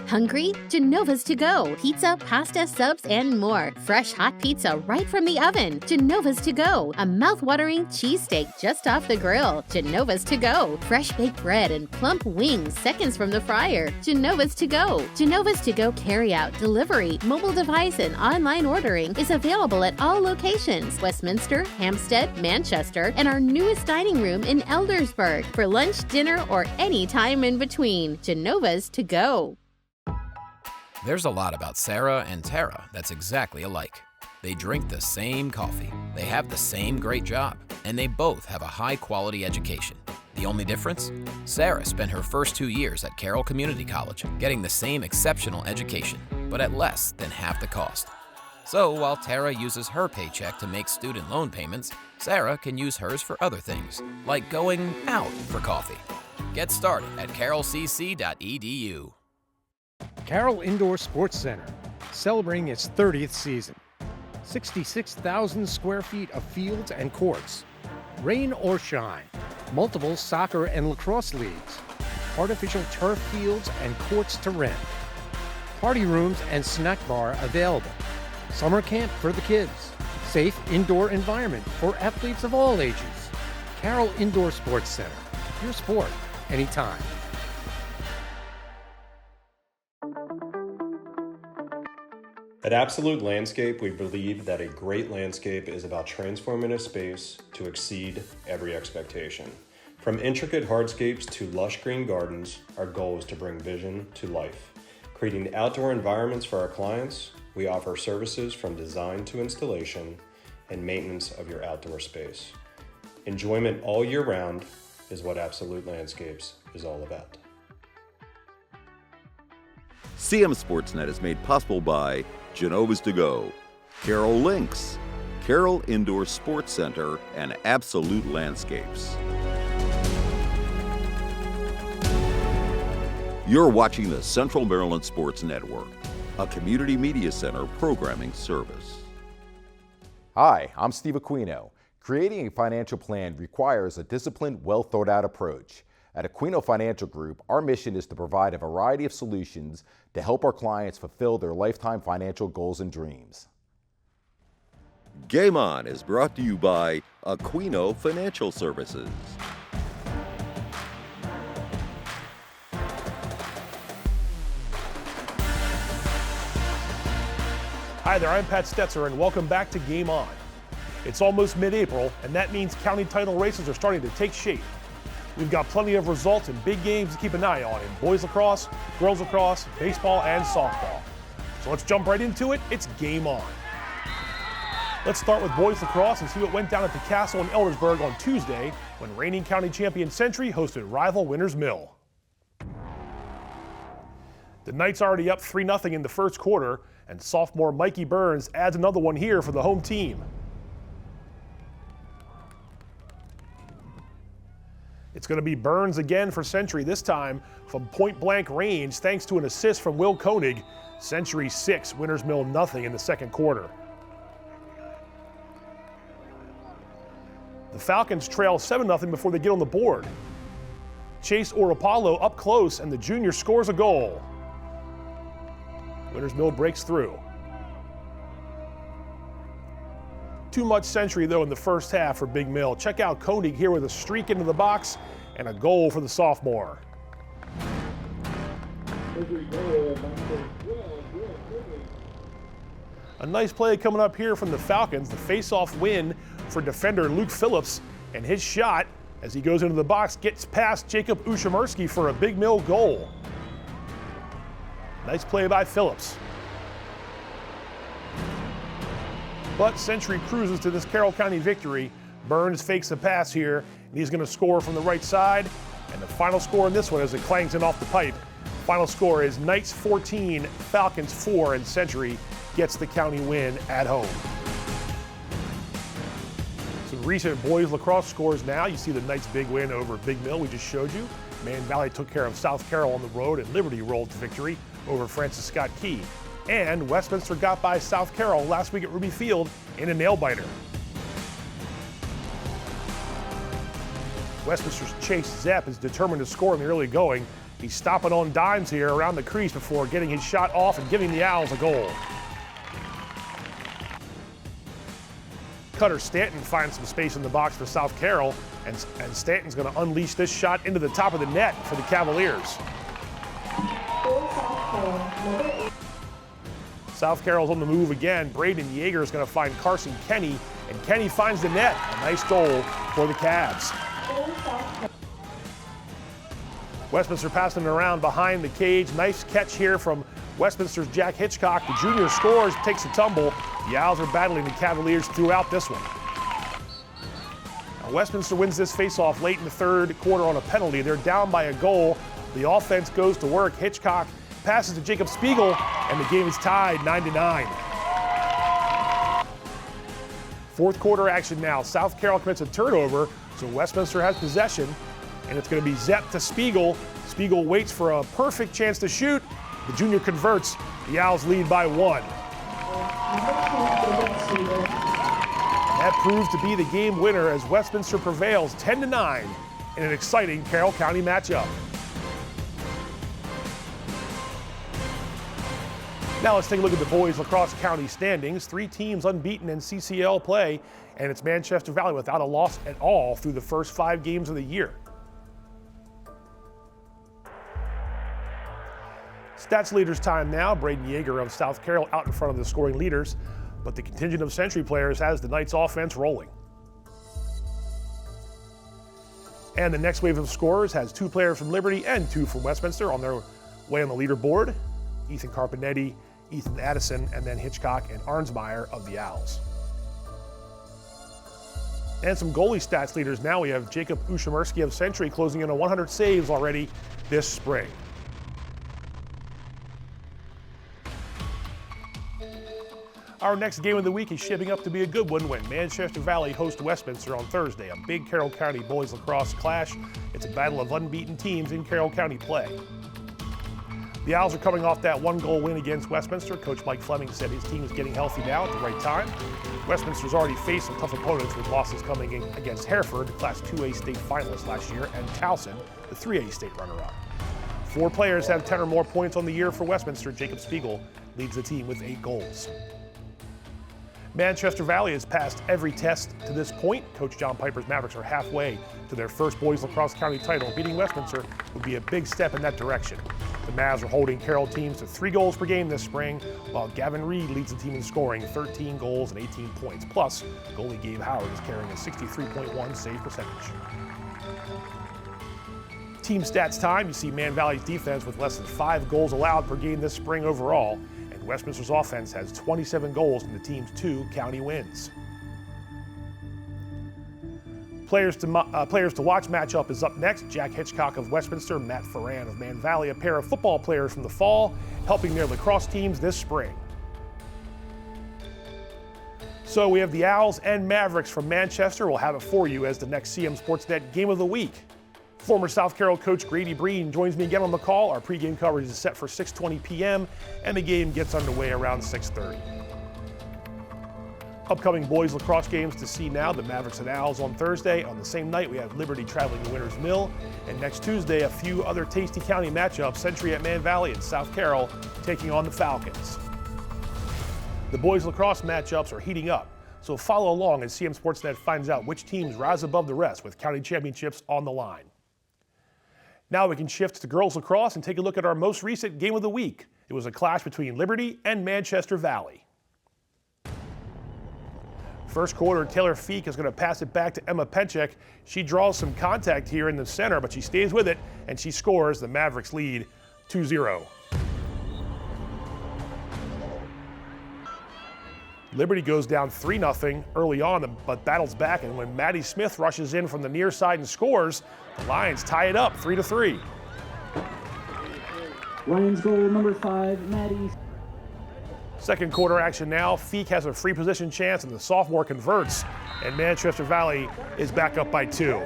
Hungry? Genova's to go. Pizza, pasta, subs, and more. Fresh hot pizza right from the oven. Genova's to go. A mouth-watering cheesesteak just off the grill. Genova's to go. Fresh baked bread and plump wings seconds from the fryer. Genova's to go. Genova's to go carry-out, delivery, mobile device, and online ordering is available at all locations. Westminster, Hampstead, Manchester, and our newest dining room in Eldersburg. For lunch, dinner, or any time in between. Genova's to go. There's a lot about Sarah and Tara that's exactly alike. They drink the same coffee, they have the same great job, and they both have a high-quality education. The only difference? Sarah spent her first 2 years at Carroll Community College, getting the same exceptional education, but at less than half the cost. So while Tara uses her paycheck to make student loan payments, Sarah can use hers for other things, like going out for coffee. Get started at carrollcc.edu. Carroll Indoor Sports Center, celebrating its 30th season. 66,000 square feet of fields and courts. Rain or shine, multiple soccer and lacrosse leagues. Artificial turf fields and courts to rent. Party rooms and snack bar available. Summer camp for the kids. Safe indoor environment for athletes of all ages. Carroll Indoor Sports Center, your sport, anytime. At Absolute Landscape, we believe that a great landscape is about transforming a space to exceed every expectation. From intricate hardscapes to lush green gardens, our goal is to bring vision to life. Creating outdoor environments for our clients, we offer services from design to installation and maintenance of your outdoor space. Enjoyment all year round is what Absolute Landscapes is all about. CMSportsNet is made possible by Genova's to Go, Carroll Lynx, Carroll Indoor Sports Center, and Absolute Landscapes. You're watching the Central Maryland Sports Network, a community media center programming service. Hi, I'm Steve Aquino. Creating a financial plan requires a disciplined, well-thought-out approach. At Aquino Financial Group, our mission is to provide a variety of solutions to help our clients fulfill their lifetime financial goals and dreams. Game On is brought to you by Aquino Financial Services. Hi there, I'm Pat Stetzer, and welcome back to Game On. It's almost mid-April, and that means county title races are starting to take shape. We've got plenty of results and big games to keep an eye on in boys lacrosse, girls lacrosse, baseball, and softball. So let's jump right into it. It's Game On. Let's start with boys lacrosse and see what went down at the Castle in Eldersburg on Tuesday when reigning county champion Century hosted rival Winters Mill. The Knights already up 3-0 in the first quarter, and sophomore Mikey Burns adds another one here for the home team. It's going to be Burns again for Century, this time from point-blank range thanks to an assist from Will Koenig. Century 6, Winters Mill nothing in the second quarter. The Falcons trail 7-0 before they get on the board. Chase Oropalo up close, and the junior scores a goal. Winters Mill breaks through. Too much Century, though, in the first half for Big Mill. Check out Koenig here with a streak into the box and a goal for the sophomore. A nice play coming up here from the Falcons. The face-off win for defender Luke Phillips, and his shot, as he goes into the box, gets past Jacob Ushamersky for a Big Mill goal. Nice play by Phillips. But Century cruises to this Carroll County victory. Burns fakes the pass here, and he's going to score from the right side. And the final score in this one as it clangs in off the pipe. Final score is Knights 14, Falcons 4, and Century gets the county win at home. Some recent boys lacrosse scores now. You see the Knights' big win over Big Mill we just showed you. Man Valley took care of South Carroll on the road, and Liberty rolled to victory over Francis Scott Key. And Westminster got by South Carroll last week at Ruby Field in a nail-biter. Westminster's Chase Zepp is determined to score in the early going. He's stopping on dimes here around the crease before getting his shot off and giving the Owls a goal. Cutter Stanton finds some space in the box for South Carroll, and Stanton's going to unleash this shot into the top of the net for the Cavaliers. South Carroll's on the move again. Braden Yeager is going to find Carson Kenny, and Kenny finds the net. A nice goal for the Cavs. Westminster passing it around behind the cage. Nice catch here from Westminster's Jack Hitchcock. The junior scores, takes a tumble. The Owls are battling the Cavaliers throughout this one. Now, Westminster wins this faceoff late in the third quarter on a penalty. They're down by a goal. The offense goes to work. Hitchcock passes to Jacob Spiegel, and the game is tied 9-9. Fourth quarter action now. South Carroll commits a turnover, so Westminster has possession, and it's going to be Zepp to Spiegel. Spiegel waits for a perfect chance to shoot. The junior converts. The Owls lead by 1. That proved to be the game winner as Westminster prevails 10-9 in an exciting Carroll County matchup. Now let's take a look at the boys lacrosse county standings. 3 teams unbeaten in CCL play, and it's Manchester Valley without a loss at all through the first 5 games of the year. Stats leaders time now. Braden Yeager of South Carroll out in front of the scoring leaders, but the contingent of Century players has the Knights offense rolling. And the next wave of scorers has 2 players from Liberty and 2 from Westminster on their way on the leaderboard. Ethan Carpinetti, Ethan Addison, and then Hitchcock and Arnsmeyer of the Owls. And some goalie stats leaders now. We have Jacob Ushamersky of Century closing in on 100 saves already this spring. Our next game of the week is shaping up to be a good one when Manchester Valley hosts Westminster on Thursday, a big Carroll County boys lacrosse clash. It's a battle of unbeaten teams in Carroll County play. The Owls are coming off that 1-goal win against Westminster. Coach Mike Fleming said his team is getting healthy now at the right time. Westminster's already faced some tough opponents with losses coming in against Hereford, the Class 2A state finalist last year, and Towson, the 3A state runner-up. 4 players have 10 or more points on the year for Westminster. Jacob Spiegel leads the team with 8 goals. Manchester Valley has passed every test to this point. Coach John Piper's Mavericks are halfway to their first boys lacrosse county title. Beating Westminster would be a big step in that direction. The Mavs are holding Carroll teams to 3 goals per game this spring, while Gavin Reed leads the team in scoring 13 goals and 18 points. Plus, goalie Gabe Howard is carrying a 63.1 save percentage. Team stats time. You see Man Valley's defense with less than 5 goals allowed per game this spring overall. Westminster's offense has 27 goals in the team's 2 county wins. Players to watch matchup is up next. Jack Hitchcock of Westminster, Matt Ferran of Man Valley, a pair of football players from the fall, helping their lacrosse teams this spring. So we have the Owls and Mavericks from Manchester. We'll have it for you as the next CMSportsNet Game of the Week. Former South Carroll coach Grady Breen joins me again on the call. Our pregame coverage is set for 6:20 p.m. and the game gets underway around 6:30. Upcoming boys lacrosse games to see now: the Mavericks and Owls on Thursday. On the same night, we have Liberty traveling to Winters Mill. And next Tuesday, a few other tasty county matchups: Century at Man Valley and South Carroll taking on the Falcons. The boys lacrosse matchups are heating up, so follow along as CMSportsNet finds out which teams rise above the rest with county championships on the line. Now we can shift to girls lacrosse and take a look at our most recent game of the week. It was a clash between Liberty and Manchester Valley. First quarter, Taylor Feek is going to pass it back to Emma Penchek. She draws some contact here in the center, but she stays with it, and she scores. The Mavericks lead 2-0. Liberty goes down 3-0 early on, but battles back, and when Maddie Smith rushes in from the near side and scores, the Lions tie it up 3-3. Lions goal number 5, Maddie. Second quarter action now. Feek has a free position chance, and the sophomore converts, and Manchester Valley is back up by 2.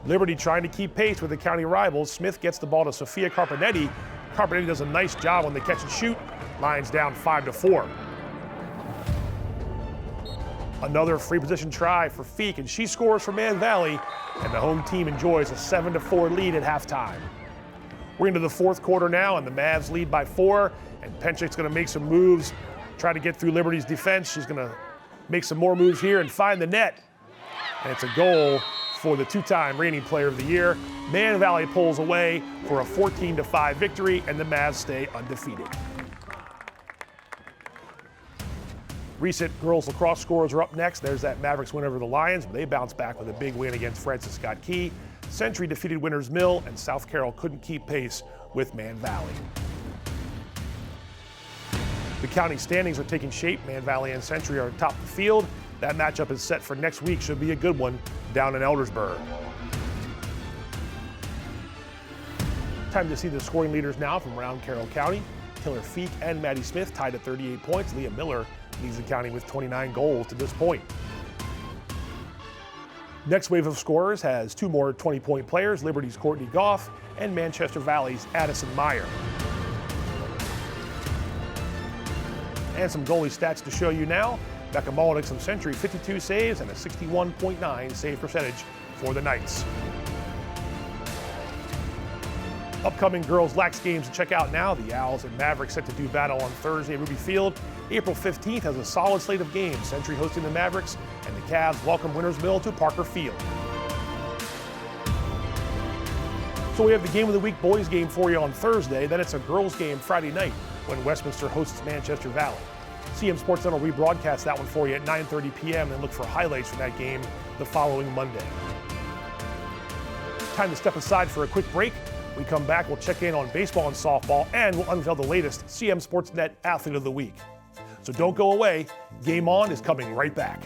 Liberty trying to keep pace with the county rivals. Smith gets the ball to Sophia Carpinetti. Carpinetti does a nice job on the catch and shoot. Lions down 5-4. Another free position try for Feek, and she scores for Man Valley, and the home team enjoys a 7-4 lead at halftime. We're into the fourth quarter now, and the Mavs lead by 4, and Penchik's going to make some moves, try to get through Liberty's defense. She's going to make some more moves here and find the net, and it's a goal for the two-time reigning player of the year. Man Valley pulls away for a 14-5 victory, and the Mavs stay undefeated. Recent girls lacrosse scores are up next. There's that Mavericks win over the Lions, but they bounced back with a big win against Francis Scott Key. Century defeated Winters Mill, and South Carroll couldn't keep pace with Man Valley. The county standings are taking shape. Man Valley and Century are atop the field. That matchup is set for next week. Should be a good one down in Eldersburg. Time to see the scoring leaders now from around Carroll County. Killer Feek and Maddie Smith tied at 38 points. Leah Miller leads the county with 29 goals to this point. Next wave of scorers has 2 more 20-point players, Liberty's Courtney Goff and Manchester Valley's Addison Meyer. And some goalie stats to show you now. Becca Molnick from Century, 52 saves and a 61.9 save percentage for the Knights. Upcoming girls' lax games to check out now. The Owls and Mavericks set to do battle on Thursday at Ruby Field. April 15th has a solid slate of games. Century hosting the Mavericks, and the Cavs welcome Winters Mill to Parker Field. So we have the Game of the Week boys game for you on Thursday. Then it's a girls game Friday night when Westminster hosts Manchester Valley. CMSportsNet will rebroadcast that one for you at 9:30 p.m. and look for highlights from that game the following Monday. Time to step aside for a quick break. We come back, we'll check in on baseball and softball, and we'll unveil the latest CMSportsNet Athlete of the Week. So don't go away. Game On is coming right back.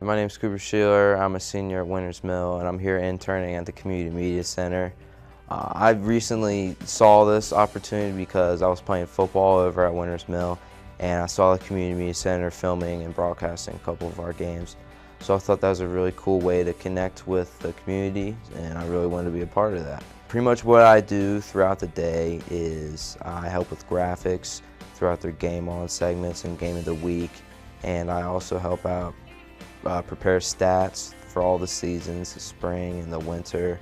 My name is Cooper Sheeler. I'm a senior at Winters Mill, and I'm here interning at the Community Media Center. I recently saw this opportunity because I was playing football over at Winters Mill, and I saw the Community Media Center filming and broadcasting a couple of our games. So I thought that was a really cool way to connect with the community, and I really wanted to be a part of that. Pretty much what I do throughout the day is I help with graphics throughout their Game On segments and Game of the Week, and I also help out prepare stats for all the seasons, the spring and the winter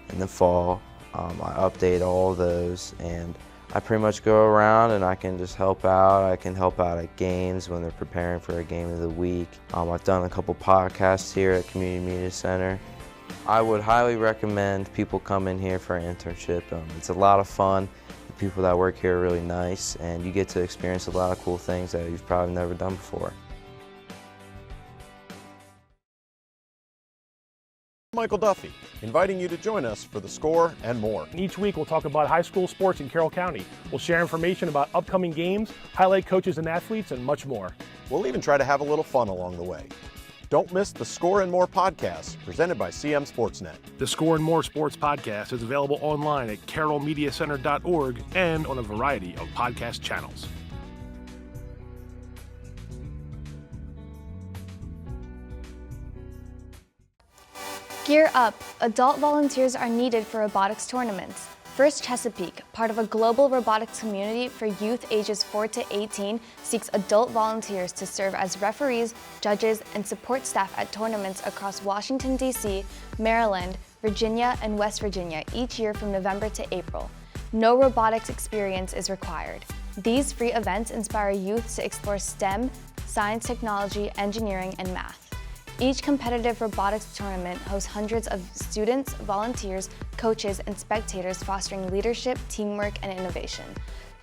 and the fall. I update all of those, and I pretty much go around and I can just help out. I can help out at games when they're preparing for a Game of the Week. I've done a couple podcasts here at Community Media Center. I would highly recommend people come in here for an internship. It's a lot of fun. The people that work here are really nice, and you get to experience a lot of cool things that you've probably never done before. Michael Duffy, inviting you to join us for The Score and more. Each week we'll talk about high school sports in Carroll County. We'll share information about upcoming games, highlight coaches and athletes, and much more. We'll even try to have a little fun along the way. Don't miss The Score and More podcast, presented by CMSportsNet. The Score and More Sports podcast is available online at carrollmediacenter.org and on a variety of podcast channels. Gear up! Adult volunteers are needed for robotics tournaments. First Chesapeake, part of a global robotics community for youth ages 4 to 18, seeks adult volunteers to serve as referees, judges, and support staff at tournaments across Washington, D.C., Maryland, Virginia, and West Virginia each year from November to April. No robotics experience is required. These free events inspire youth to explore STEM, science, technology, engineering, and math. Each competitive robotics tournament hosts hundreds of students, volunteers, coaches, and spectators fostering leadership, teamwork, and innovation.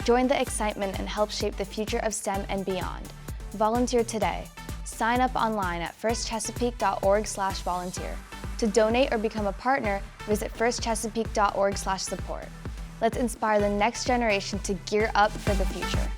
Join the excitement and help shape the future of STEM and beyond. Volunteer today. Sign up online at firstchesapeake.org/volunteer. To donate or become a partner, visit firstchesapeake.org/support. Let's inspire the next generation to gear up for the future.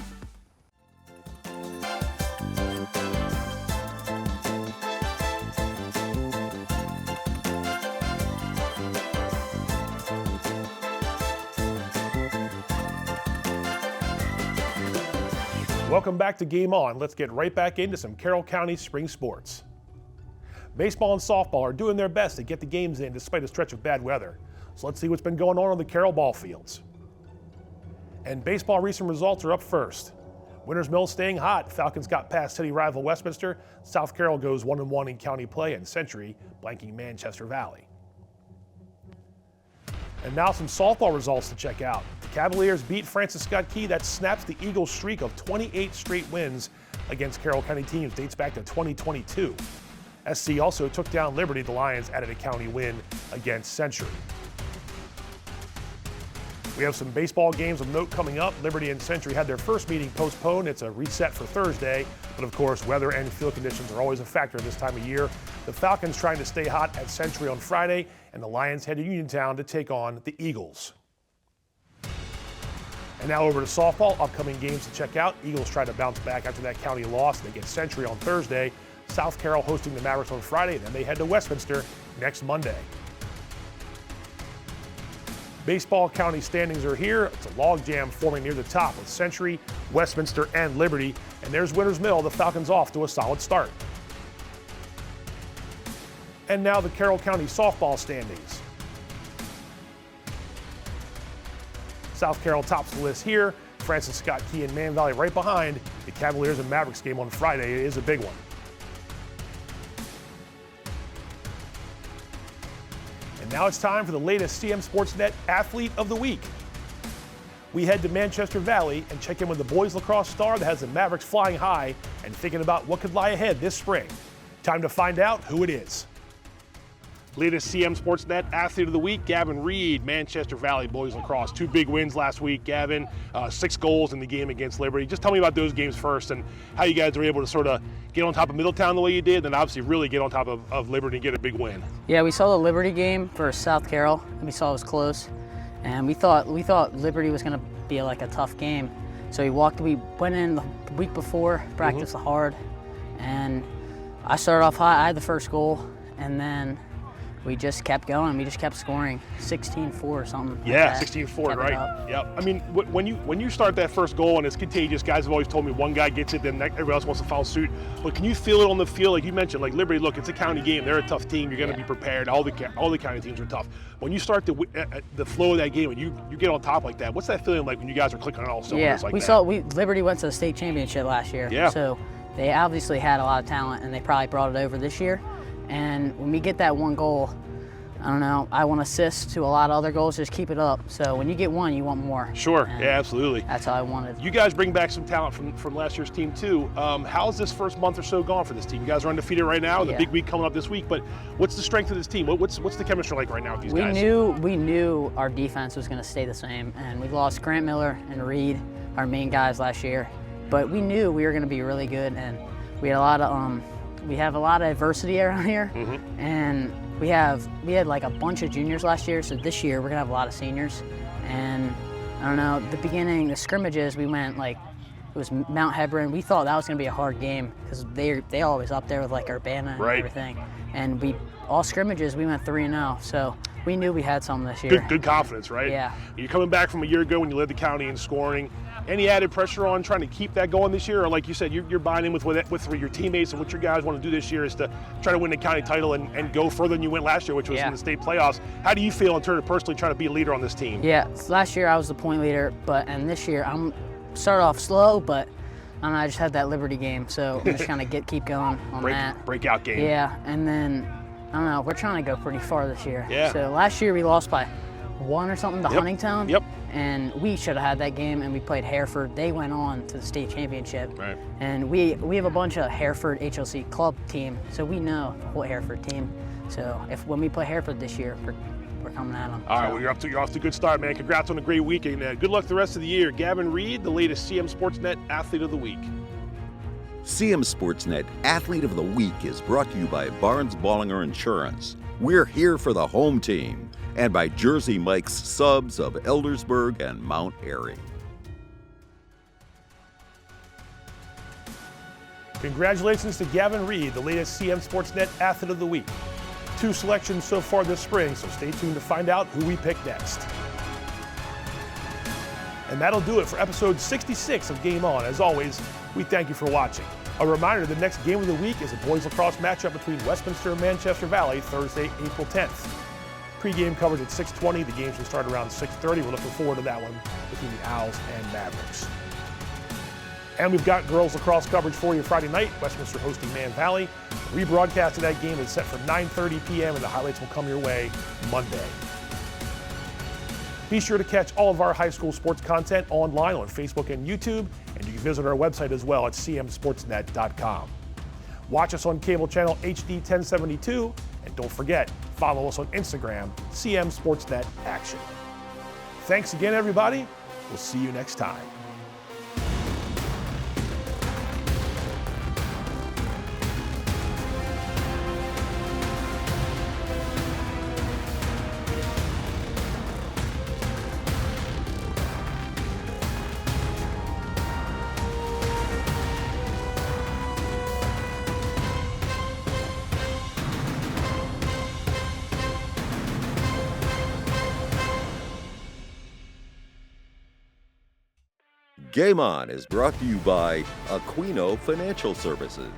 Welcome back to Game On. Let's get right back into some Carroll County spring sports. Baseball and softball are doing their best to get the games in despite a stretch of bad weather. So let's see what's been going on the Carroll ball fields. And baseball recent results are up first. Winters Mill staying hot. Falcons got past city rival Westminster. South Carroll goes 1-1 in county play, and Century blanking Manchester Valley. And now some softball results to check out. The Cavaliers beat Francis Scott Key. That snaps the Eagles' streak of 28 straight wins against Carroll County teams. Dates back to 2022. SC also took down Liberty. The Lions added a county win against Century. We have some baseball games of note coming up. Liberty and Century had their first meeting postponed. It's a reset for Thursday. But of course, weather and field conditions are always a factor this time of year. The Falcons trying to stay hot at Century on Friday, and the Lions head to Uniontown to take on the Eagles. And now over to softball. Upcoming games to check out. Eagles try to bounce back after that county loss. They get Century on Thursday. South Carroll hosting the Mavericks on Friday. Then they head to Westminster next Monday. Baseball county standings are here. It's a logjam forming near the top with Century, Westminster, and Liberty. And there's Winters Mill, the Falcons off to a solid start. And now the Carroll County softball standings. South Carroll tops the list here. Francis Scott Key and Man Valley right behind. The Cavaliers and Mavericks game on Friday is a big one. And now it's time for the latest CMSportsNet Athlete of the Week. We head to Manchester Valley and check in with the boys lacrosse star that has the Mavericks flying high and thinking about what could lie ahead this spring. Time to find out who it is. Latest CMSportsNet Athlete of the Week, Gavin Reed, Manchester Valley boys lacrosse. 2 big wins last week, Gavin. 6 goals in the game against Liberty. Just tell me about those games first and how you guys were able to sort of get on top of Middletown the way you did, and obviously really get on top of Liberty and get a big win. Yeah, we saw the Liberty game versus South Carroll, and we saw it was close. And we thought Liberty was going to be like a tough game. So we went in the week before, practiced hard, and I started off hot. I had the first goal, and then we just kept going. We just kept scoring 16-4 or something. Yeah, 16-4, right? Yep. I mean, when you start that first goal and it's contagious, guys have always told me one guy gets it, then everybody else wants to follow suit. But can you feel it on the field? Like you mentioned, like Liberty, look, it's a county game. They're a tough team. You're going to be prepared. All the county teams are tough. When you start the flow of that game and you get on top like that, what's that feeling like when you guys are clicking on all cylinders like that? Liberty went to the state championship last year. Yeah. So they obviously had a lot of talent, and they probably brought it over this year. And when we get that one goal, I don't know, I want assists to a lot of other goals, just keep it up. So when you get one, you want more. Sure, yeah, absolutely. That's how I wanted. You guys bring back some talent from last year's team too. How's this first month or so gone for this team? You guys are undefeated right now, the big week coming up this week, but what's the strength of this team? What's the chemistry like right now with these guys? We knew our defense was going to stay the same, and we lost Grant Miller and Reed, our main guys last year, but we knew we were going to be really good, and we had a lot of we have a lot of adversity around here, and we had like a bunch of juniors last year, so this year we're gonna have a lot of seniors. And I don't know, the beginning, the scrimmages, we went like, it was Mount Hebron. We thought that was gonna be a hard game because they always up there with like Urbana and everything. And all scrimmages, we went 3-0, so we knew we had some this year. Good confidence, right? Yeah. You're coming back from a year ago when you led the county in scoring. Any added pressure on trying to keep that going this year? Or like you said, you're buying in with your teammates, and what your guys want to do this year is to try to win the county title and go further than you went last year, which was in the state playoffs. How do you feel in terms of personally trying to be a leader on this team? Yeah, last year I was the point leader, and this year I'm started off slow, but I don't know, I just had that Liberty game, so I'm just trying to keep going on that. Breakout game. Yeah, and then, I don't know, we're trying to go pretty far this year. Yeah. So last year we lost by 1 or something to Huntingtown. Yep. And we should have had that game, and we played Hereford. They went on to the state championship. Right. And we have a bunch of Hereford HLC club team, so we know the whole Hereford team. So when we play Hereford this year, we're coming at them. All right, well, you're off to a good start, man. Congrats on a great week, and good luck the rest of the year. Gavin Reed, the latest CM Sportsnet Athlete of the Week. CMSportsNet Athlete of the Week is brought to you by Barnes-Bollinger Insurance. We're here for the home team, and by Jersey Mike's Subs of Eldersburg and Mount Airy. Congratulations to Gavin Reed, the latest CMSportsNet Athlete of the Week. 2 selections so far this spring, so stay tuned to find out who we pick next. And that'll do it for episode 66 of Game On. As always, we thank you for watching. A reminder, the next game of the week is a boys lacrosse matchup between Westminster and Manchester Valley, Thursday, April 10th. Pre-game coverage at 6:20. The games will start around 6:30. We're looking forward to that one between the Owls and Mavericks. And we've got girls lacrosse coverage for you Friday night, Westminster hosting Man Valley. The rebroadcast of that game is set for 9:30 p.m. and the highlights will come your way Monday. Be sure to catch all of our high school sports content online on Facebook and YouTube, and you can visit our website as well at cmsportsnet.com. Watch us on cable channel HD 1072, and don't forget, follow us on Instagram, CMSportsNet Action. Thanks again, everybody. We'll see you next time. Game On is brought to you by Aquino Financial Services.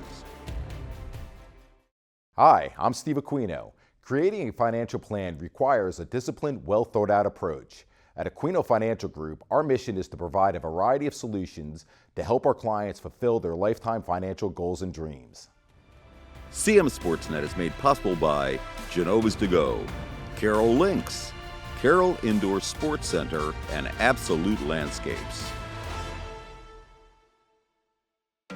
Hi, I'm Steve Aquino. Creating a financial plan requires a disciplined, well-thought-out approach. At Aquino Financial Group, our mission is to provide a variety of solutions to help our clients fulfill their lifetime financial goals and dreams. CMSportsNet is made possible by Genova's To Go, Carroll Lynx, Carroll Indoor Sports Center, and Absolute Landscapes.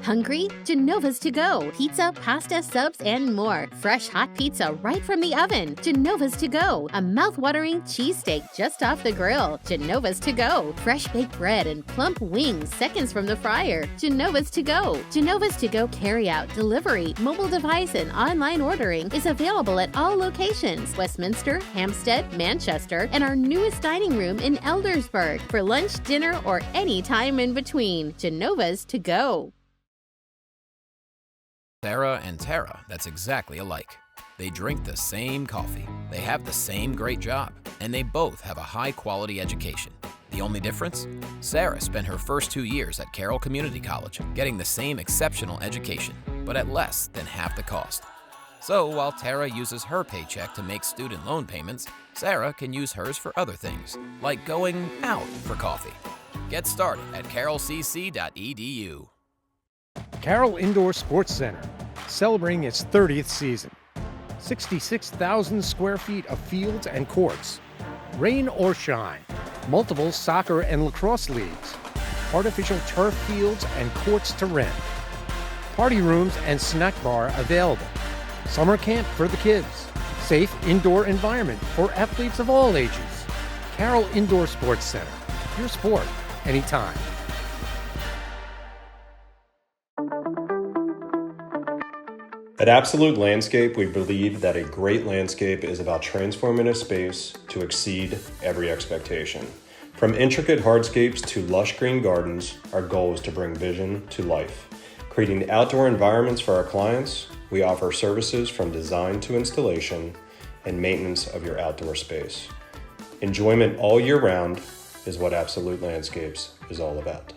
Hungry? Genova's to go. Pizza, pasta, subs, and more. Fresh hot pizza right from the oven. Genova's to go. A mouth-watering cheesesteak just off the grill. Genova's to go. Fresh baked bread and plump wings seconds from the fryer. Genova's to go. Genova's to go carry-out, delivery, mobile device, and online ordering is available at all locations. Westminster, Hampstead, Manchester, and our newest dining room in Eldersburg. For lunch, dinner, or any time in between. Genova's to go. Sarah and Tara, that's exactly alike. They drink the same coffee, they have the same great job, and they both have a high-quality education. The only difference? Sarah spent her first 2 years at Carroll Community College, getting the same exceptional education, but at less than half the cost. So while Tara uses her paycheck to make student loan payments, Sarah can use hers for other things, like going out for coffee. Get started at carrollcc.edu. Carroll Indoor Sports Center, celebrating its 30th season. 66,000 square feet of fields and courts. Rain or shine, multiple soccer and lacrosse leagues. Artificial turf fields and courts to rent. Party rooms and snack bar available. Summer camp for the kids. Safe indoor environment for athletes of all ages. Carroll Indoor Sports Center, your sport, anytime. At Absolute Landscape, we believe that a great landscape is about transforming a space to exceed every expectation. From intricate hardscapes to lush green gardens, our goal is to bring vision to life. Creating outdoor environments for our clients, we offer services from design to installation and maintenance of your outdoor space. Enjoyment all year round is what Absolute Landscapes is all about.